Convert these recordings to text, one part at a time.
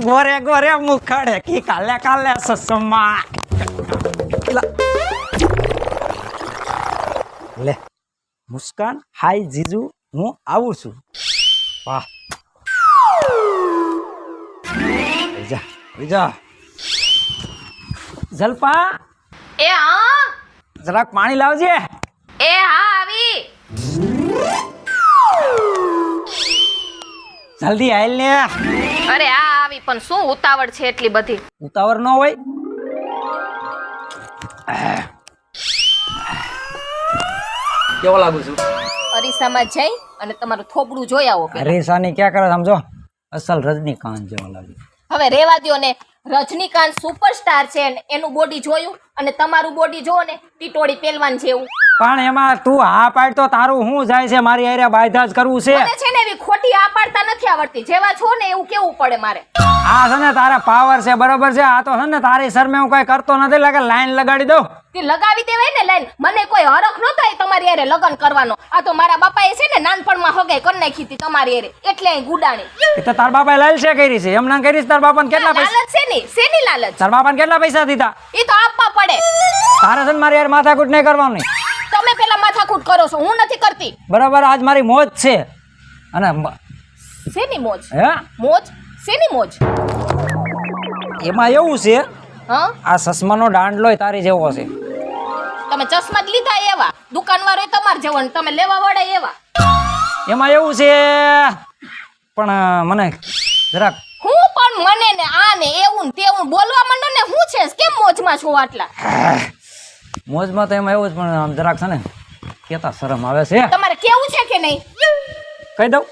ગોરે ગોરે મુખડે કી કાલે કાલે સસમા લે મુસ્કાન હાય જીજુ હું આવું છું વાહ જા બીજા જલપા એ હા જરાક પાણી લાવજે એ હા આવી જલ્દી હાલ ને અરે આ આવી પણ શું ઉતાવળ છે એટલી બધી ઉતાવળ ન હોય કેવો લાગુ છું અરીસામાં જઈ અને તમારું થોબડું જોઈ આવો પહેલા. રેસાની ક્યાં કરે સમજો અસલ રજનીકાંત જેવો લાગે હવે રેવા દ્યો ને રજનીકાંત સુપરસ્ટાર છે ને એનું બોડી જોયું અને તમારું બોડી જોવો ને ટીટોળી પહેલવાન જેવું પણ એમાં તું હા પાડ તો તારું શું જાય છે મારી હારે બાયધા જ કરવું છે મને છે ને એવી ખોટી આ પાડતા નથી આવડતી જેવા છો ને એવું કેવું પડે મારે આ છે ને તારા પાવર છે બરોબર છે આ તો છે ને તારી શરમે હું કઈ કરતો નથી લાગે લાઈન લગાડી દઉં તે લગાવી દેવાય ને લાઈન મને કોઈ હરખ નહોતો એ તમારી હારે લગ્ન કરવાનો આ તો મારા બાપાએ છે ને નાનપણમાં હગાઈ કરી નાખી હતી તમારી હારે એટલે અહીં ગુડાણી એ તો તાર બાપાએ લાલ છે કરી છે એમ ના કરીશ તાર બાપાને કેટલા પૈસા લાલચ છે ને શેની લાલચ તાર બાપાને કેટલા પૈસા દીધા એ તો આપવા પડે તારે છે ને મારી યાર માથાકૂટ નહીં કરવાનું તમે પેલા માથાકૂટ કરો છો હું નથી કરતી બરાબર આજ મારી મોજ છે અને શેની મોજ હે મોજ શેની મોજ એમાં એવું છે હા આ સસમાનો દાંડલોય તારી જેવો છે તમે ચશ્મા જ લીધા એવા દુકાનવાળો તમાર જેવો ને તમે લેવા વાળા એવા એમાં એવું છે પણ મને જરાક હું પણ મને ને આ ને એવું ને તેવું બોલવા માંડો ને હું છે કેમ મોજમાં છો આટલા મોજમાં તો એમાં એવું જ પણ આમ જરાક છે ને કેતા શરમ આવે છે તમારે કેવું છે કે નહીં કહી દઉં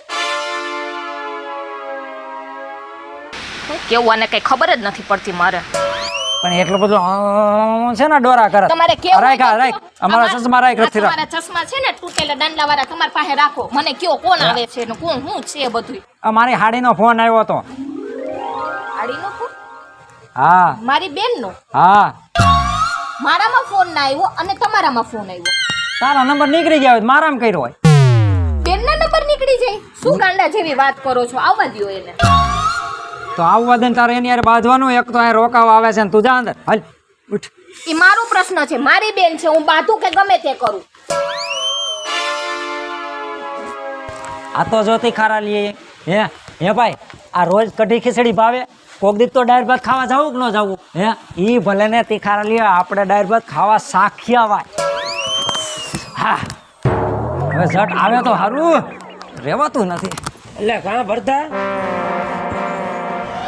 કેવું આને કઈ ખબર જ નથી પડતી મારે પણ એટલું બધું છે ને ડોરા કરે તમારે કેવું રાખ અમારા ચશ્મા રાખ નથી રાખ તમારા ચશ્મા છે ને તૂટેલા દાંડલા વાળા તમારી પાસે રાખો મને કયો કોણ આવે છે ને કોણ હું છે બધું મારી હાડીનો ફોન આવ્યો હતો આડીનો ફોન હા મારી બેનનો હા મારામાં ફોન ના આવ્યો અને તમારામાં ફોન આવ્યો તારા નંબર નીકળી ગયા હોય મારામાં કર્યો હોય બેનના નંબર નીકળી જાય શું ગાંડા જેવી વાત કરો છો આવવા દ્યો એને તો આવવા દે ને તારે એની યાર બાંધવાનું એક તો અહીં રોકાવા આવે છે ને તું જા અંદર હાલ ઉઠ એ મારો પ્રશ્ન છે મારી બેન છે હું બાંધું કે ગમે તે કરું આ તો જો તીખારા લઈએ હે ભાઈ આ રોજ કઢી ખીચડી ભાવે કોક દીક તો ડાયર ભાત ખાવા જવું કે ન જવું હે ઈ ભલે ને તીખારા લઈએ આપણે ડાયર ભાત ખાવા સાખ્યા વાય હા હવે ઝટ આવે તો સારું રેવાતું નથી એટલે કાં ભરતા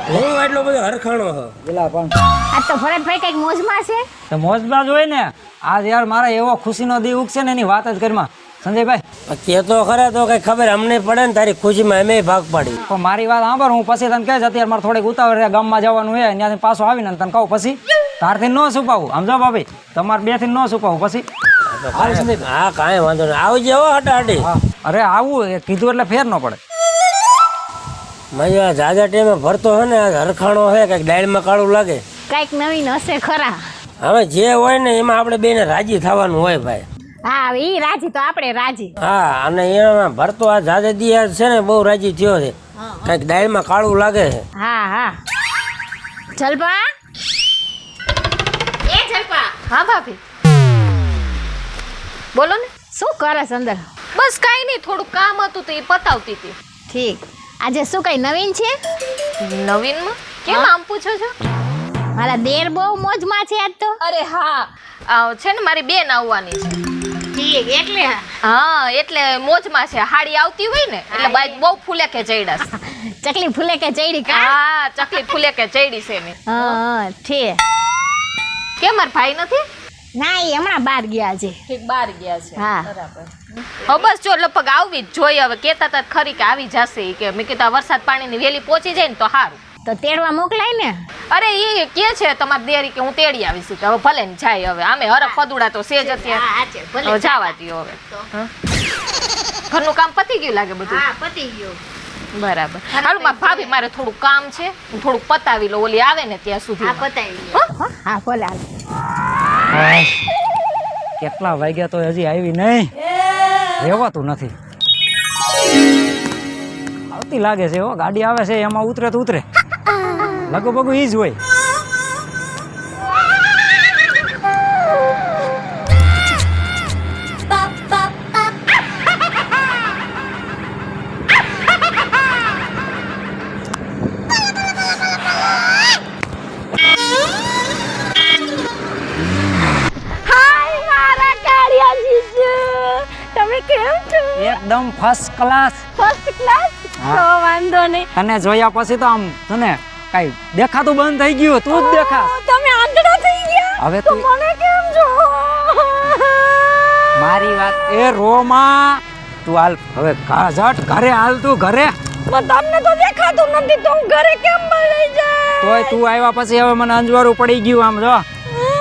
હું એટલો બધો હરખાણો હ પેલા પણ આ તો ભરતભાઈ કઈક મોજમાં છે તો મોજબાજ હોય ને આજ યાર મારા એવો ખુશીનો દી ઉગશે ને એની વાત જ કરીમાં સંજયભાઈ કે તો ખરા તો કઈ ખબર અમને પડે ને તારી ખુશીમાં એમે ભાગ પાડી પણ મારી વાત સાંભળ હું પછી તને કહીશ અત્યારે મારે થોડીક ઉતાવળ છે ગામમાં જવાનું હોય ત્યાંથી પાછો આવીને તને કહું પછી તારથી ન છુપાવું સમજો ભાભી તમારે બે થી ન છુપાવું પછી હા કાંઈ વાંધો નહીં આવજે હો હટાહટી હા અરે આવું એ કીધું એટલે ફેર ન પડે મજા જાજા ટાઈમે ભરતો હે ને આજ હરખાણો હે કઈક ડાયલમાં કાળું લાગે કઈક નવીન હશે ખરા હવે જે હોય ને એમાં આપણે બેને રાજી થવાનું હોય ભાઈ હા ઈ રાજી તો આપણે રાજી હા અને એમાં ભરતો આ જાજે દી છે ને બહુ રાજી થયો છે કઈક ડાયલમાં કાળું લાગે છે હા હા જલપા એ જલપા હા ભાભી બોલો ને શું કરસ અંદર બસ કાઈ નહીં થોડું કામ હતું તો એ પતાવતી હતી ઠીક આજે શું કઈ નવીન છે નવીનમાં કેમ આમ પૂછો છો મારા દેર બહુ મોજમાં છે આજ તો અરે હા છે ને મારી બેન આવવાની છે ઠીક એટલે હા એટલે મોજમાં છે હાડી આવતી હોય ને એટલે બાઈ બહુ ફૂલે કે ચૈડાસ ચકલી ફૂલે કે ચૈડી કા હા ચકલી ફૂલે કે ચૈડી છે ને હા ઠીક કેમ મારા ભાઈ નથી ના એ હમણાં બહાર ગયા છે ઠીક બહાર ગયા છે હા બરાબર હવે બસ જો લગભગ આવવી જ જોઈએ હવે કેતા તા ખરી કે આવી જશે ઈ કે મેં કીધું વરસાદ પાણીની વેલી પહોંચી જાય ને તો સારું તો તેડવા મોકલાય ને અરે એ કે છે તમારી દેરી કે હું તેડી આવીશ કે હવે ભલે ને જાય હવે આમે હરખ પદુડા તો સેજ અત્યારે હવે જવા દ્યો હવે ઘરનું કામ પતી ગયું લાગે બધું હા પતી ગયું બરાબર હાલો મારા ભાભી મારે થોડું કામ છે હું થોડુંક પતાવી લો ઓલી આવે ને ત્યાં સુધી હા પતાવી હા ભલે કેટલા વાગ્યા તો હજી આવી નહીં રહેવાતું નથી આવતી લાગે છે હો ગાડી આવે છે એમાં ઉતરે તો ઉતરે લગો બગુ ઈ જ હોય. હાય મારા કાળિયા જીજુ, તમે કેમ છો? એકદમ ફર્સ્ટ ક્લાસ. First class? હા. તો વાંધો નહીં. તને જોયા પછી તો આમ તને કઈ દેખાતું બંધ થઈ ગયું. તું જ દેખાસ. તમે આંધળા થઈ ગયા? હવે તો તું મને કેમ છો? મારી વાત એ રોમાં તું હાલ હવે ઝટ ઘરે હાલ. તું ઘરે પણ તમને તો દેખાતું નથી તો હું ઘરે કેમ મળી જાય? તોય તું આવ્યા પછી હવે મને અંજવાળું પડી ગયું. આમ જો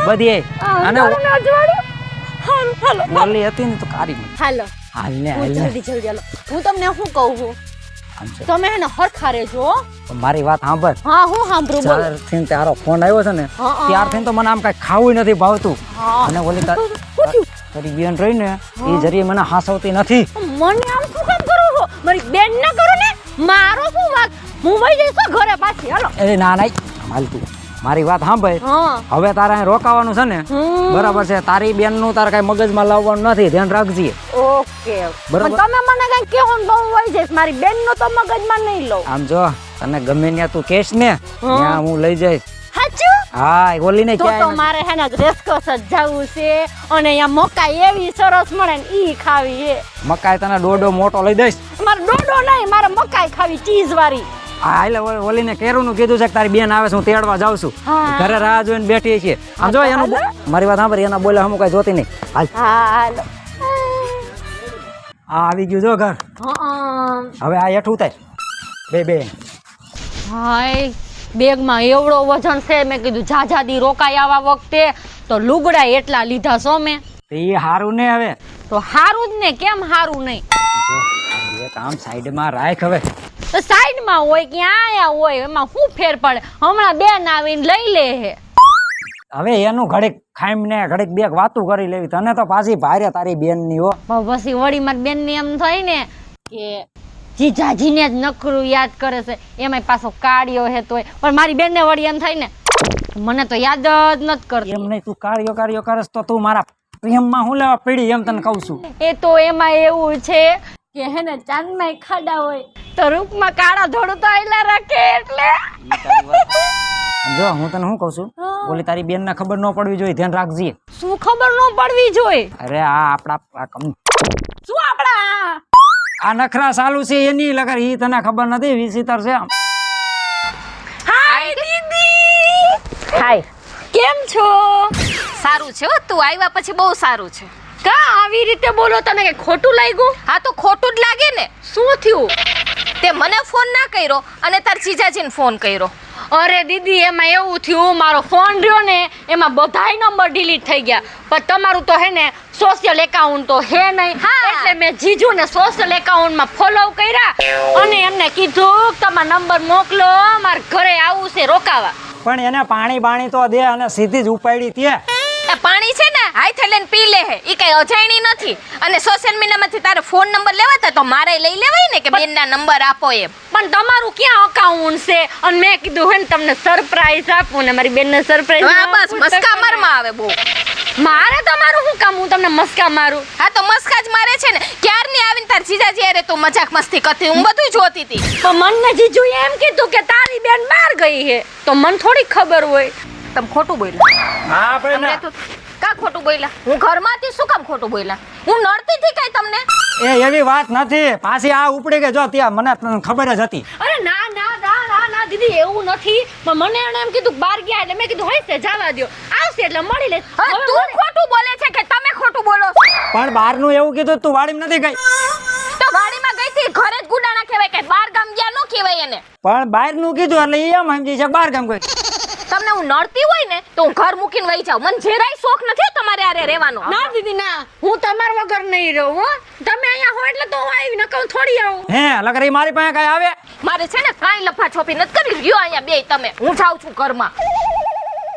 બધી અને ઓલી હતી ને તો કારી મને. હાલો હાલ ને હાલ ને જલ્દી હાલો. હું તમને શું કહું છું આમ છે. તમે એને હરખા રહેજો હો. મારી વાત સાંભળ. હા હું સાંભળું બોલો. જ્યારથી તારો ફોન આવ્યો છે ને હા. ત્યારથી તો મને આમ કઈ ખાવું નથી ભાવતું. હા. અને ઓલી તારી બેન રહી ને એ જરીએ મને હાસવતી નથી. મને આમ શું કામ કરો છો? મારી બેન ના કરો ને. મારો શું વાંક? હું વઈ જઈશ હો ઘરે પાછી. હાલો. એ ના ના હાલ તું મારી વાત સાંભળ. હા હવે તારે અહીં રોકાવાનું છે ને બરાબર છે. તારી બેન નું તારે કઈ મગજમાં લાવવાનું નથી. ધ્યાન રાખજે. ઓકે બરાબર. પણ તમે મને કઈ કહો ને તો હું વઈ જઈશ. મારી બેન નો તો મગજમાં નહીં લઉં. આમ જો તને ગમે ત્યાં તું કેશ ને ત્યાં હું લઈ જઈશ. સાચું? હા ઓલી ને તો ક્યાં મારે હે ને રેસકોર્સ જ જવું છે અને અહીંયા મકાઈ એવી સરસ મળે ને ઈ ખાવી છે. મકાઈ તને ડોડો મોટો લઈ દઈશ. મારે ડોડો નહીં, મારે મકાઈ ખાવી ચીઝ વાળી. હા એટલે ઓલીને કેરું નું કીધું છે કે તારી બેન આવે છે હું તેડવા જાઉં છું. હા. ઘરે રાહ જોઈને બેઠી છે. આમ જો એનું મારી વાત સાંભળ એના બોલે હું કઈ જોતી નહીં. હાલ હા હાલો. આ આવી ગયું જો ઘર. હવે આ હેઠું થાય બે હાય બેગમાં એવડો વજન છે. મેં કીધું જાજાદી રોકાઈ આવા વખતે તો લુગડા એટલા લીધા છો મેં. એ હારું ને હવે તો હારું જ ને. કેમ હારું નહીં? એક આમ સાઈડમાં રાખ. હવે તો સાઈડમાં હોય કે આયા હોય એમાં શું ફેર પડે? હમણાં બેન આવીને લઈ લે હે. હવે એનું ઘડીક ખાઈમ ને ઘડીક બે વાતું કરી લેવી. તને તો પાછી ભારે તારી બેન ની હો. પણ પછી વળી મારી બેન ની એમ થાય ને કે જીજાજીને જ નકરું યાદ કરે છે. એમાં પાછો કાળિયો હે તોય. પણ મારી બેન ને વળી એમ થાય ને મને તો યાદ જ નથી કરતી. એમ નહીં તું કાર્યો કરસ તો તું મારા પ્રેમમાં હું લેવા પડી એમ તને કહું છું. એ તો એમાં એવું છે કે હે ને ચાંદમાં ખાડા હોય તો રૂપમાં કાળા ધોળું તો આયલા રાખે એટલે. જો હું તને શું કહું છું ઓલી તારી બેન ને ખબર ન પડવી જોઈએ. ધ્યાન રાખજે. શું ખબર ન પડવી જોઈએ? અરે આ આપડા શું આપડા આ નખરા ચાલુ છે એની લગર ઈ તને ખબર નથી. વિચિત્ર છે. હાય દીદી. હાય કેમ છો? સારું છે હો, તું આવ્યા પછી બહુ સારું છે. કા આવી રીતે બોલો? તને કે ખોટું લાગ્યું? હા તો ખોટું જ લાગે ને. શું થયું? તે મને ફોન ના કર્યો અને તાર જીજાજીને ફોન કર્યો. અરે દીદી એમાં એવું થયું મારો ફોન રહ્યો ને એમાં બધાય નંબર ડિલીટ થઈ ગયા. પણ તમારું તો હે ને સોશિયલ એકાઉન્ટ તો હે નહીં. હા. એટલે મેં જીજુને સોશિયલ એકાઉન્ટમાં ફોલો કર્યા અને એમને કીધું કે તમારા નંબર મોકલો મારે ઘરે આવવું છે રોકાવા. પણ એને પાણી બાણી તો દે અને સીધી જ ઉપાડી તે. એ પાણી છે ને હાથે લઈને પી લે હે. ઈ કઈ અજાયણી નથી. અને સોશિયલ મીડિયામાંથી તારે ફોન નંબર લેવાતા તો મારે લઈ લેવાય ને કે બેનના નંબર આપો એમ. પણ તમારું ક્યાં અકાઉન્ટ છે? અને મેં કીધું હે ને તમને સરપ્રાઈઝ આપું ને મારી બેનને સરપ્રાઈઝ. હા બસ મસ્કા મારમાં આવે બહુ. મારે તમારું શું કામ? હું તમને મસ્કા મારું? હા તો મસ્કા જ મારે છે ને. ક્યારની આવીને તાર જીજાજી અરે તું મજાક મસ્તી કરતી. હું બધું જોતી હતી. પણ મને જીજુએ એમ કીધું કે તારી બેન બહાર ગઈ છે તો મને થોડી ખબર હોય. તમે ખોટું બોલ્યા. હા આપણે તમને તો કા ખોટું બોલ્યા? હું ઘરમાંથી શું કામ ખોટું બોલ્યા? હું નડતી હતી કઈ તમને? એ એવી વાત નથી. પાછી આ ઉપડી ગઈ જો ત્યાં મને ખબર જ હતી. અરે ના ના ના ના ના દીદી એવું નથી. પણ મને એને એમ કીધું બહાર ગયા એટલે મેં કીધું હશે જવા દ્યો. આવશે એટલે મળી લે. હવે તું ખોટું બોલે છે કે તમે ખોટું બોલો છો? પણ બહારનું એવું કીધું તું વાડીમાં નથી ગઈ. તો વાડીમાં ગઈ હતી ઘરે જ ગુડાણા કહેવાય કે બાર ગામ ગયા નો કહેવાય એને. પણ બહારનું કીધું એટલે ઈ એમ સમજી છે બહાર ગામ ગઈ. તમને હું નડતી હોય ને તો હું ઘર મૂકીને વહી જાઉં. મને જરાય શોખ નથી તમારે આરે રહેવાનો. ના દીદી ના હું તમાર વગર નહીં રહું હો. તમે અહીંયા હો એટલે તો હું આવી ન કહું થોડી આવું. હે લગર મારી પાસે કઈ આવે? મારે છે ને કાંઈ લફા છોપી નથી કરી. રહ્યો અહીંયા બે તમે. હું જાઉં છું ઘરમાં.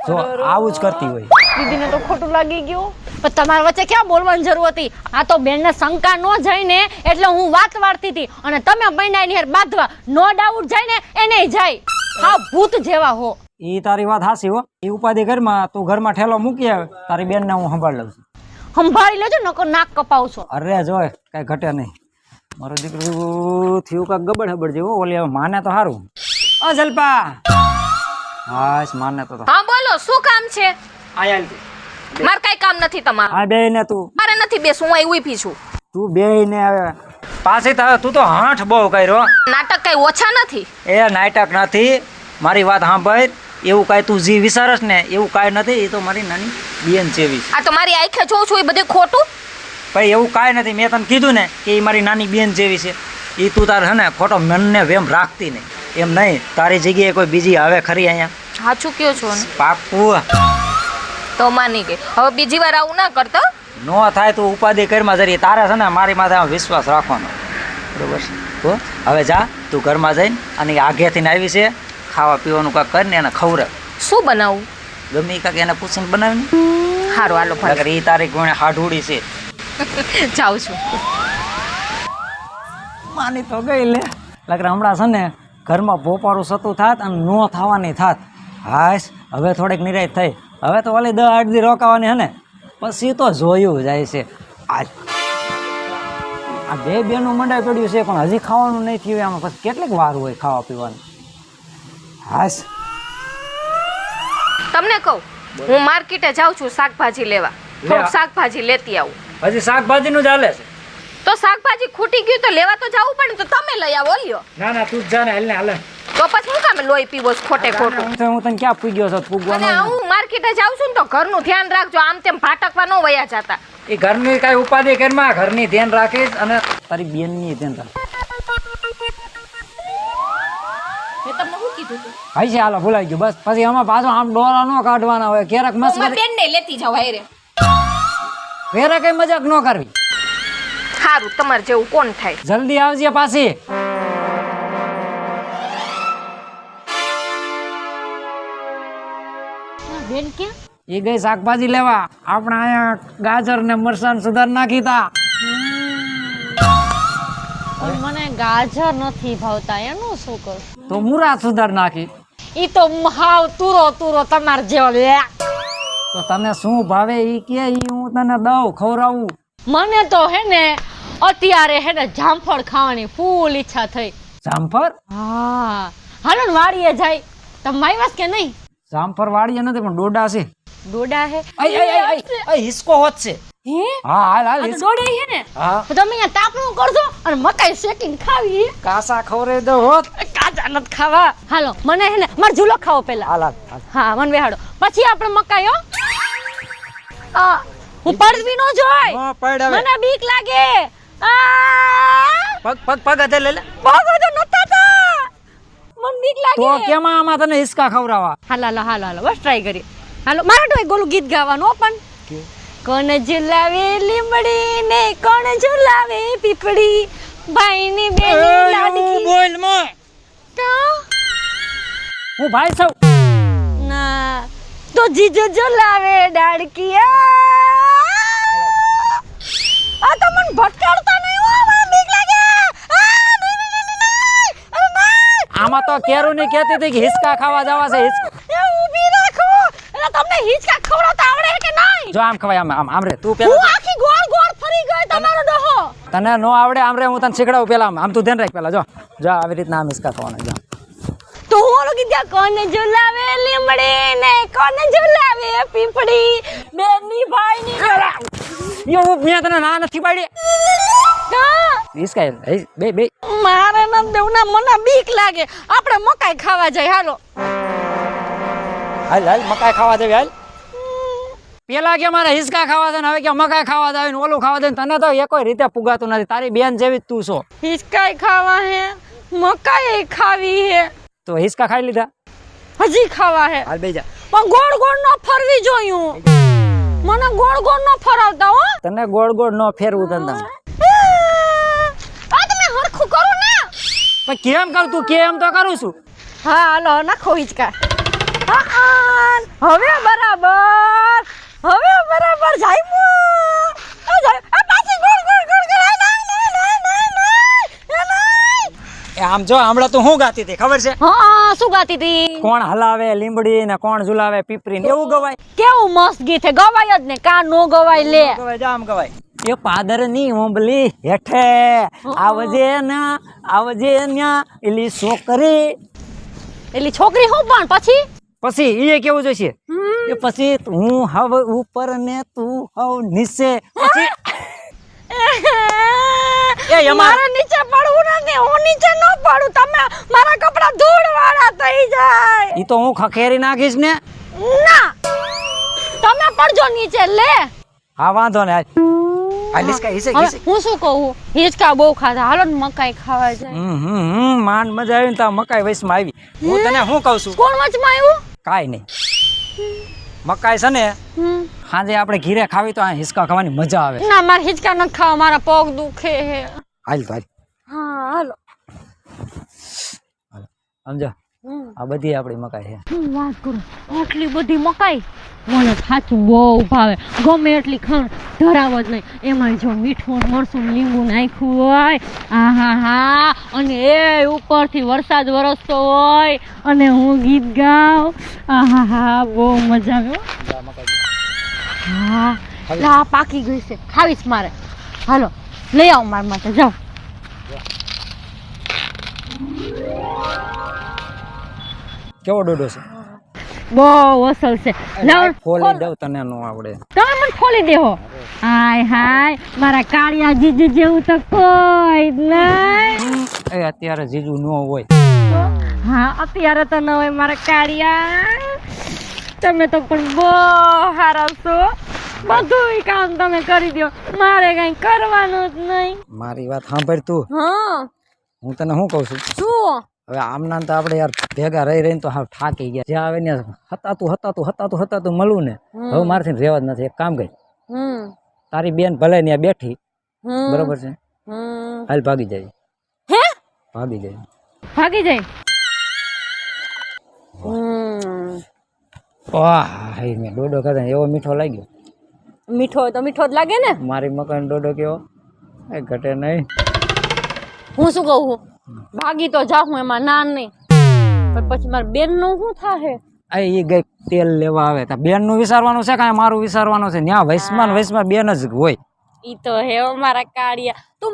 જો આવું જ કરતી હોય. દીદીને તો ખોટું લાગી ગયું. પણ તમારા વચ્ચે ક્યાં બોલવાની જરૂર હતી? આ તો બેનને શંકા ન જાય ને એટલે હું વાત વાળતી હતી અને તમે પૈણાની હેર બાંધવા નો ડાઉટ જાય ને એને જાય. હા ભૂત જેવા હો. ઈ તારી વાત હાસી હો. ઈ ઉપાધિ ઘરમાં તું ઘરમાં ઠેલો મૂકી આવે તારી બેનને હું સંભાળ લઉં છું. સંભાળી લેજો નકર નાક કપાવશો. અરે જોય કઈ ઘટે નહીં. મારું દીકરું થયું કાંક ગબડ હબડ જેવું ઓલી હવે માને તો સારું. ઓ જલપા હાશ માને તો હા બોલો શું કામ છે? આયા મારે કઈ કામ નથી તમારું. આ બે ને તું મારે નથી બેસવું, હું અહીં ઊભી છું. તું બે ને આવે પાછી તો તું તો હાથ બહુ કર્યો. નાટક કઈ ઓછા નથી. એ નાટક નથી મારી વાત સાંભળ. એવું કાંઈ તું જે વિચારસ ને એવું કાંઈ નથી. એ તો મારી નાની બેન જેવી છે. આ તો મારી આંખે જોઉં છું એ બધું ખોટું. ભાઈ એવું કાંઈ નથી. મેં તને કીધું ને કે એ મારી નાની બેન જેવી છે. એ તું તાર હે ને ખોટો મનને વેમ રાખતી નહીં. એમ નહીં તારી જગ્યાએ કોઈ બીજી આવે ખરી અહીંયા? સાચું કયો છો ને? પાક્કું તો માની ગઈ. હવે બીજી વાર આવું ના કરતો. નો થાય તું ઉપાધિ કરીમાં જરી. તારે છે ને મારી માથે આમ વિશ્વાસ રાખવાનો બરોબર છે. તો હવે જા તું ઘરમાં જઈને અને આગેથી આવી છે ખાવા પીવાનું કાંઈક કરીને એને ખવડાવ. શું બનાવું? ગમે એ કાંઈક એને પૂછીને બનાવીને સારું હાલો ભલે. નકર એ તારી ગુણે હાડુડી છે. જાઉં છું. માની તો ગઈ લે. લગર હમણાં છે ને ઘરમાં પોપારું સતું થાત અને નો થવાની થાત. હાશ હવે થોડીક નિરાશ થઈ. હવે તો ઓલી 10-8 દી રોકાવાની હે ને પછી તો જોયું જાય છે. આ બે બેનું મંડાઈ પડ્યું છે પણ હજી ખાવાનું નહીં થયું. આમાં પછી કેટલીક વાર હોય ખાવા પીવાનું. હાશ તમને કહું હું માર્કેટે જાઉં છું શાકભાજી લેવા. થોડુંક શાકભાજી લેતી આવું. હજી શાકભાજીનું ચાલે છે. તો શાકભાજી ખૂટી ગયું તો લેવા તો જવું પડે. તો તમે લઈ આવો લ્યો. ના ના તું જ જા ને હાલ ને હાલ. તો પછી હું કામે લોહી પીવો છો ખોટે ખોટું? હું તને ક્યાં પૂગ્યો છો? અને પૂગવાનો હું માર્કેટે જાઉં છું ને તો ઘરનું ધ્યાન રાખજો. આમ તેમ ભાટકવા ન વયા જતા. એ ઘરની કાંઈ ઉપાધિ કરમાં ઘરની ધ્યાન રાખીશ અને તારી બેનની ધ્યાન રાખ. મેં તમને શું કીધું હતું? ભાઈ છે હાલો ભૂલાઈ ગયું. બસ પછી આમાં પાછો આમ ડોરા ન કાઢવાના હોય. ક્યારેક હું મારી મસ્ત બેનને લેતી જાઉં હારે. ફેરે કઈ મજાક ન કરવી. સારું તમારે જેવું કોણ થાય. જલ્દી આવજે પાછી. બેન ક્યાં? એ ગઈ શાકભાજી લેવા. આપણે અહીંયા ગાજર ને મરચાં સુધાર નાખી તા. પણ મને ગાજર નથી ભાવતા એનું શું કરું? તો મુરા સુધાર નાખી. ઈ તો હાવ તુરો તુરો તમાર જેવો લે. તો તને શું ભાવે ઈ કે ઈ હું તને દઉં ખવડાવું. મને તો હે ને અત્યારે હે ને જામફળ ખાવાની ફૂલ ઈચ્છા થઈ. જામફળ? હા હાલો ને વાડીએ જાય. તમે આવ્યા કે નહીં? જામફળ વાળીએ નથી પણ ડોડા છે. ડોડા હે? હિસકો હોત છે. હે હા હાલ હાલ આ તો ડોડા હે ને? હા તો તમે અહીંયા તાપણું કરજો અને મકાઈ શેકીને ખાવી. કાસા ખવરે દો હોત. કાચા નથી ખાવા. હાલો મને હે ને માર ઝૂલો ખાવો પેલા. હાલ હાલ. હા મને બેહાડો પછી આપણે મકાઈ હો. આ હું પડવી નો જોય. હા પડ હવે. મને બીક લાગે. આ પગ પગ પગ હાથે લે લે. ભાગો તો નતા તા. મને બીક લાગે. તો કેમ આમાં તને હિસકા ખવરાવા? હાલો હાલો હાલો બસ ટ્રાય કરી. હાલો મારે તો ગોલું ગીત ગાવાનું હો પણ. કોણ ઝુલાવે લીમડી ને કોણ ઝુલાવે પીપળી ભાઈ ની બેની લાડકી. બોલ માં. કા હું ભાઈ છું. ના તો જીજો ઝુલાવે ડાડકી. આ તો મને ભટકાડતા નહીં હો. મને બીક લાગે. અરે નહીં. આમાં તો કેરું ની કહેતી હતી કે હિસકા ખાવા જવા છે. એ ઊભી રાખો. એટલે તમને હિંચકા ખવડાવતા આવડે કે નહીં? જો આમ ખવાય આમ આમ રે તું હું પેલા આખી ગોળ ગોળ ફરી ગઈ તમારો ડોહો. તને નો આવડે આમ રે હું તને શીખડાવું પેલા આમ તું ધ્યાન રાખ પેલા જો જો આવી રીતના આમ હિસકા ખાવાના જો. તો હું ઓલો ગીત ગાઉં. કોને ઝુલાવે લીમડી ને કોને ઝુલાવે પીપળી બેની ભાઈની. યો મેં તને ના નથી પાડી. કા હિસકા બે બે મારે ન દેવું ના. મને બીક લાગે. આપણે મકાઈ ખાવા જાય. હાલો હાલ હાલ મકાઈ ખાવા દેવી હાલ. પેલા કે મારે હિસકા ખાવા દે ને હવે કે મકાઈ ખાવા દે ને ઓલું ખાવા દે. તને તો એકોય રીતે પુગાતું નથી. તારી બેન જેવી જ તું છો. હિંચકાઈ ખાવા હે મકાઈ ખાવી હે તો હિસકા ખાઈ લીધા. હજી ખાવા હે હાલ બે જા. પણ ગોળ ગોળ ન ફરવી જોયું. મને ગોળ ગોળ ન ફરાવતા હો. તને ગોળ ગોળ નો ફેરવું તને. આ તમે હરખું કરો ને. પણ કેમ કરું તું કેમ તો કરું છું. હા હાલો નાખો હિંચકા. હવે બરાબર. હવે બરાબર જાય મો. આ જાય. આ પાછી ગોળ ગોળ ગોળ ગોળ. ના ના ના ના ના. એ આમ જો હમણાં તું શું ગાતી હતી ખબર છે? હા શું ગાતી હતી? કોણ હલાવે લીંબડી ને કોણ ઝુલાવે પીપરી ને એવું ગવાય. કેવું મસ્ત ગીત છે, ગવાય જ ને, કા નો ગવાય લે. ગવાય જા આમ ગવાય. એ પાદરની ઓંબલી હેઠે આવજે ન્યા એલી છોકરી. એલી છોકરી હું પણ પછી પછી એ કેવું જોઈશે એ પછી હું હવ ઉપર ને તું હવ નીચે. પછી એ અમાર મારે નીચે પડવું નથી, હું નીચે ન પડું, તમે મારા કપડા ધૂળ વાળા થઈ જાય. ઈ તો હું ખખેરી નાખીશ ને. ના, તમે પડજો નીચે લે. હા વાંધો ને હિસકા હિસે હવે હું શું કહું, હિંચકા બહુ ખાધા, હાલો ને મકાઈ ખાવા જાય. માંડ મજા આવી ને તો મકાઈ વયસમાં આવી. હું તને શું કહું છું કોણ વચમાં આવ્યું? કાઈ નહીં, મકાઈ છે ને સાંજે આપણે ઘીરે ખાવી તો આ હિસકા ખાવાની મજા આવે. ના મારે હિંચકા નથી ખાવા, મારા પગ દુખે હે. હાલ તો હાલ હા હાલો. સમજો આ બધી આપણી મકાઈ છે. શું વાત કરું, આટલી બધી મકાઈ મને સાચું બહુ ભાવે, ગમે એટલી ખાણ ધરાવ જ નહીં. એમાં જો મીઠું મરચું લીંબુ નાખ્યું હોય, આહા હા, અને એ ઉપરથી વરસાદ વરસતો હોય અને હું ગીત ગાઉં, આહા હા બહુ મજા આવે હો. હા લા પાકી ગઈ છે, ખાવીશ મારે. હાલો લઈ આવો મારા માટે, જાઓ. કેવો ડોડો છે? બહુ અસલ છે. લાવ ખોલી દઉં તને નો આવડે. તમે મને ખોલી દેહો. હાય હાય, મારા કાળિયા જીજુ જેવું તો કોઈ જ નહીં. એ અત્યારે જીજુ નો હોય. હા અત્યારે તો ન હોય મારા કાળિયા. તમે તો પણ બહુ સારા છો, બધું કામ તમે કરી દો, મારે કઈ કરવાનું જ નહીં. મારી વાત સાંભળ તું. હા હું તને શું કહું છું, શું? હવે આમના તો આપણે યાર ભેગા રહી રહીને તો હાવ થાકી ગયા. જ્યાં આવે ને હતાતું મળવું ને હવે મારથી રહેવા જ નથી. એક કામ કરી, તારી બેન ભલે ને બેઠી બરોબર છે, હાલ ભાગી જાય. હે ભાગી જાય. ભાગી જાય. વાહ મેં ડોડો ખાધા એવો મીઠો લાગ્યો. મીઠો તો મીઠો જ લાગે ને. મારી મકાન ડોડો કેવો એ ઘટે નહીં. હું શું કહું, ભાગી તો જાઉં એમાં ના નહીં, પણ પછી મારા બેન નું શું થાહે? એ ગઈ તેલ લેવા આવે તા બેન નું વિચારવાનું છે કાંઈ મારું વિચારવાનું છે? ત્યાં વૈસમાં બેન જ હોય. ઈ તો હે મારા કાળિયા, તું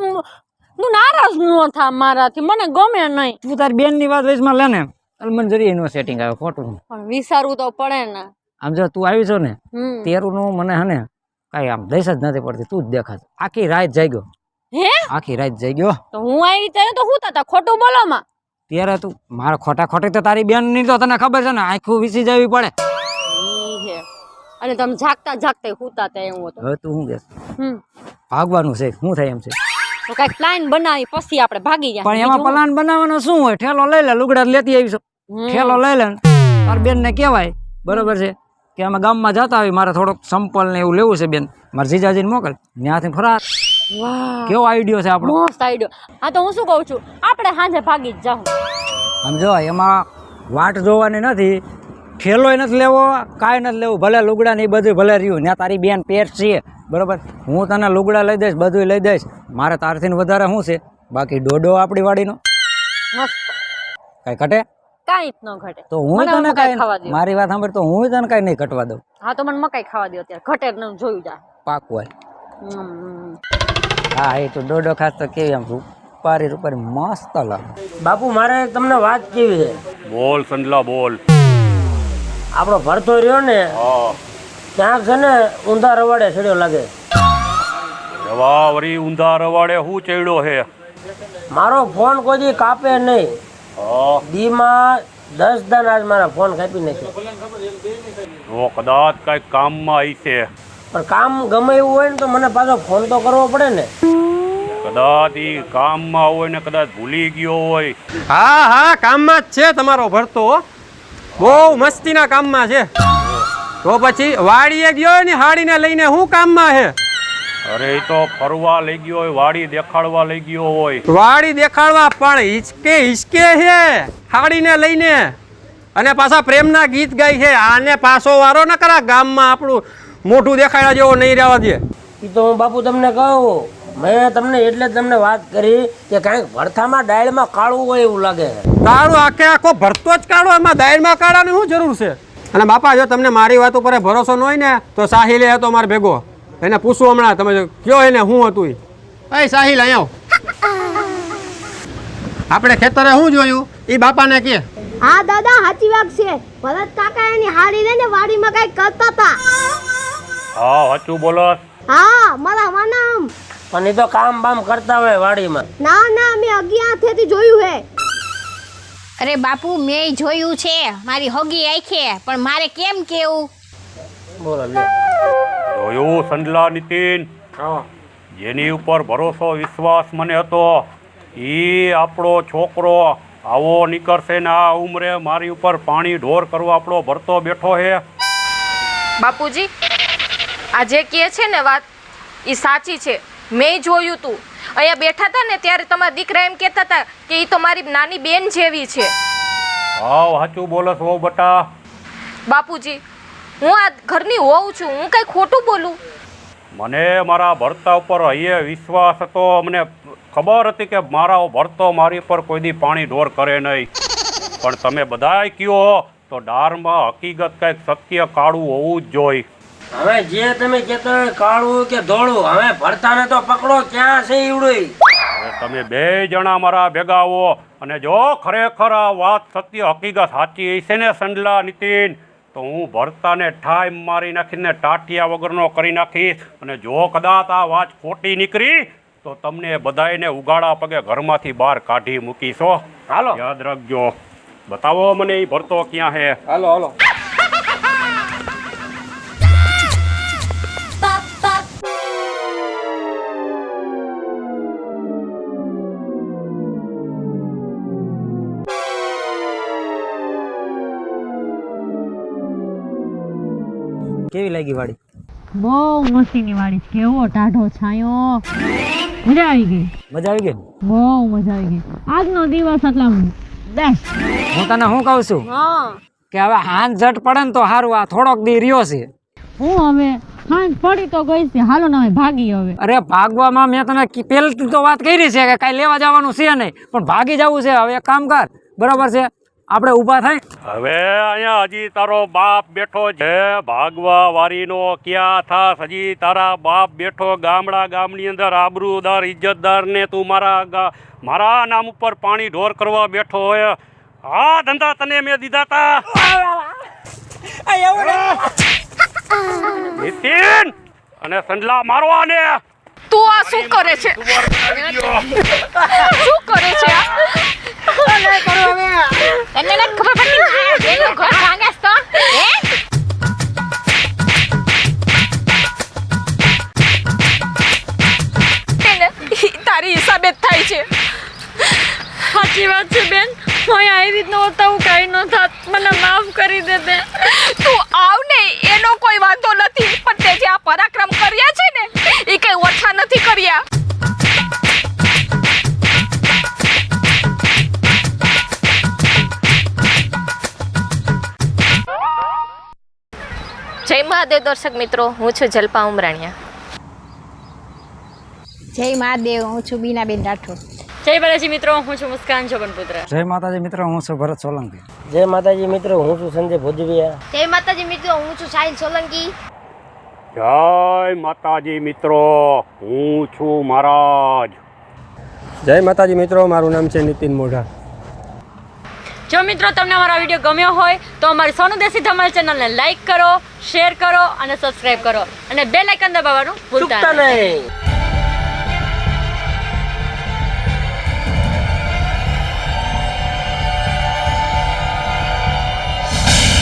નારાજ ન થા મારાથી, મને ગમે નહીં. તું તારી બેન ની વાત વૈસમાં લે ને, મને જરી એનું સેટિંગ આવે ખોટું. પણ વિચારવું તો પડે ને. આમ જો તું આવી છો ને તેરું નું મને હે ને કાંઈ આમ દઈશ જ નથી પડતી. તું જ દેખાત આખી રાત જાગ્યો. હે આખી રાત જાગ્યો. તો હું આવી ત્યારે તો હું તા ખોટું બોલો માં. ત્યારે તું મારા ખોટી તો તારી બેન ની તો તને ખબર છે ને આખું વિસી જવી પડે. ઈ હે, અને તમે જાગતા હુતા તા એવું હતું. હવે તું શું કહેશ? ભાગવાનું છે શું થાય એમ છે? તો કઈક પ્લાન બનાવી પછી આપણે ભાગી જાય. પણ એમાં પ્લાન બનાવવાનો શું હોય? ઠેલો લઈ લે, લુગડા લેતી આવીશું. ઠેલો લઈ લે, તાર બેન ને કહેવાય બરોબર છે કે અમે ગામમાં જતા આવી, મારે થોડોક સંપલ ને એવું લેવું છે બેન, મારે જીજાજીને મોકલ, ત્યાંથી ફરાર. વાહ કેવો આઈડિયો છે આપણો? મસ્ત આઈડિયો. હા તો હું શું કહું છું, આપણે સાંજે ભાગી જ જાઉં. સમજો એમાં વાટ જોવાની નથી, ઠેલોય નથી લેવો, કાંઈ નથી લેવું, ભલે લુગડા ને એ બધું ભલે રહ્યું. ત્યાં તારી બેન પેટ છે બરોબર, હું તને લુગડા લઈ દઈશ, બધું લઈ દઈશ. મારે તારથી વધારે શું છે? બાકી ડોડો આપણી વાડીનો મસ્ત, કાંઈ ઘટે? કાંઈ જ ન ઘટે. તો હું મને તને મકાઈ ખાવા કાંઈ દ્યો. મારી વાત સાંભળ, તો હું તને કાંઈ નહીં કટવા દઉં. હા તો મને મકાઈ ખાવા દો અત્યારે, ઘટે જ ન જોયું જા. પાકું હોય. હા એ તો ડોડો ખાસ તો કેવી આમ રૂપારી મસ્ત લાગે. બાપુ મારે તમને વાત કેવી છે. બોલ સંડલા બોલ. આપણો ભરતો રહ્યો ને ત્યાં છે ને ઊંધા રવાડે ચડ્યો લાગે. એવા વરી ઊંધા રવાડે હું ચડ્યો હે? મારો ફોન કોઈ દી કાપે નહીં. દીમાં 10 દાન આજ મારા ફોન કાપી નાખ્યો. તો કદાચ કઈક કામમાં આવી છે. પણ કામ ગમે એવું હોય ને તો મને પાછો ફોન તો કરવો પડે ને. કદાચ ઈ કામમાં હોય ને કદાચ ભૂલી ગયો હોય. હા કામમાં જ છે તમારો ભરતો, બહુ મસ્તીના કામમાં છે. તો પછી વાડીએ ગયો ને હાડીને લઈને હું કામમાં છે? અરે ઈ તો ફરવા લઈ ગયો હોય, વાડી દેખાડવા લઈ ગયો હોય. વાડી દેખાડવા પણ હિચકે છે હાડીને લઈને, અને પાછા પ્રેમના ગીત ગાય છે. આને પાછો વારો ન કરા ગામમાં આપણું મોઢું દેખાડ્યા જેવો નહીં રહેવા દે. એ તો હું બાપુ તમને કહું, મેં તમને એટલે જ તમને વાત કરી કે કાંઈક ભરથામાં દાળમાં કાળું હોય એવું લાગે છે. કાળું આખે આખો ભરતો જ કાળો, એમાં દાળમાં કાળાની શું જરૂર છે? અને બાપા જો તમને મારી વાત ઉપર ભરોસો ન હોય ને તો સાહિલે હતો મારે ભેગો, એને પૂછવું હમણાં, તમે કયો એને શું હતું એ. સાહિલ અહીંયા આવ. આપણે ખેતરે શું જોયું એ બાપાને કે. હા દાદા સાચી વાત છે. ભરત કાકા એની હાડી લઈને વાડીમાં કઈક કરતા હતા. હા સાચું બોલો. હા મારા વાનામ. પણ એ તો કામ બામ કરતા હોય વાડીમાં. ના ના મેં અગિયાર હાથેથી જોયું હે. અરે બાપુ મેં જોયું છે, મારી હોગી આંખે, પણ મારે કેમ કેવું? બોલો લે. જોયું સંડલા નીતિન, જેની ઉપર ભરોસો વિશ્વાસ મને હતો એ આપણો છોકરો આવો નીકળશે ને આ ઉંમરે મારી ઉપર પાણી ઢોર કરવા આપણો ભરતો બેઠો હે. બાપુજી આ જે કહે છે ને વાત એ સાચી છે. મેં જોયું તું અહીંયા બેઠા હતા ને ત્યારે તમારા દીકરા એમ કહેતા હતા કે એ તો મારી નાની બેન જેવી છે. હા સાચું બોલો છો બટા. બાપુજી હું આ ઘરની હોઉં છું, હું કઈ ખોટું બોલું? મને મારા ભરતા ઉપર અહીંયા વિશ્વાસ હતો, મને ખબર હતી કે મારા ભરતો મારી પર કોઈ દી પાણી ઢોર કરે નહીં. પણ તમે બધાય કયો તો ડારમાં હકીકત કંઈક સત્ય કાળું હોવું જ જોઈએ. હવે જે તમે કહેતા હોય કાળું કે ધોળું, હવે ભરતાને તો પકડો, ક્યાં છે ઈવડું? હવે તમે બે જણા મારા ભેગા આવો અને જો ખરેખર આ વાત સત્ય હકીકત સાચી હશે ને સંડલા નીતિન, તો હું ભરતાને ઠાઈ મારી નાખીને ટાટિયા વગરનો કરી નાખીશ. અને જો કદાચ આ વાત ખોટી નીકળી તો તમને બધાયને ઉગાડા પગે ઘરમાંથી બહાર કાઢી મૂકીશો. હાલો યાદ રાખજો. બતાવો મને એ ભરતો ક્યાં છે. હાલો હાલો. કેવી લાગી વાડી? બહુ મસ્તીની વાડી છે. કેવો ટાઢો છાંયો, મજા આવી ગઈ. મજા આવી ગઈ? બહુ મજા આવી ગઈ. આજનો દિવસ એટલે બેસ્ટ. હું તને શું કહું છું કે હવે હાંજ જટ પડે ને તો સારું, આ થોડોક દી રહ્યો છે. હું હવે હાંજ પડી તો ગઈ છે, હાલો ને હવે ભાગી. હવે અરે ભાગવામાં મેં તને પહેલથી તો વાત કરી છે કે કાંઈ લેવા જવાનું છે નહીં, પણ ભાગી જવું છે. હવે એક કામ કર, બરાબર છે, આપણે ઊભા થાય. હવે અહીંયા હજી તારો બાપ બેઠો છે, ભાગવા વારીનો ક્યાં થાસ? હજી તારા બાપ બેઠો ગામડા ગામની અંદર આબરૂદાર ઇજ્જતદાર ને તું મારા નામ ઉપર પાણી ઢોર કરવા બેઠો હોય. આ ધંધા તને મેં દીધા તા નીતિન અને સંડલા મારવા ને. તું આ શું કરે છે? શું કરે છે આ? તને નથી ખબર પડતી એનું ઘર ભાંગેસ તો હે? તારી હિસાબે જ થાય છે. સાચી વાત છે બેન, હું આવી જ નહોતા, હું કઈ ન થાત, મને માફ કરી દે બેન. તું આવ ને એનો કોઈ વાંધો નથી, પણ તે જે આ પરાક્રમ કર્યા છે ને એ કઈ ઓછા નથી કર્યા. જય મહાદેવ દર્શક મિત્રો, હું છું જલ્પા ઉમરાણીયા. જય મહાદેવ, હું છું બીનાબેન રાઠોડ. જય બાલાજી મિત્રો, હું છું મુસ્કાન જોબનપુત્ર. જય માતાજી મિત્રો, હું છું ભરત સોલંકી. જય માતાજી મિત્રો, હું છું સંજય ભોજવિયા. જય માતાજી મિત્રો, હું છું સાહિલ સોલંકી. જય માતાજી મિત્રો, હું છું મહારાજ. જય માતાજી મિત્રો, મારું નામ છે નીતિન મોઢા. જો મિત્રો તમને અમારો વિડીયો ગમ્યો હોય તો અમારી સોનુ દેશી ધમાલ ચેનલને લાઈક કરો, શેર કરો અને સબસ્ક્રાઇબ કરો અને બેલ આઇકન દબાવવાનું ભૂલતા નહીં.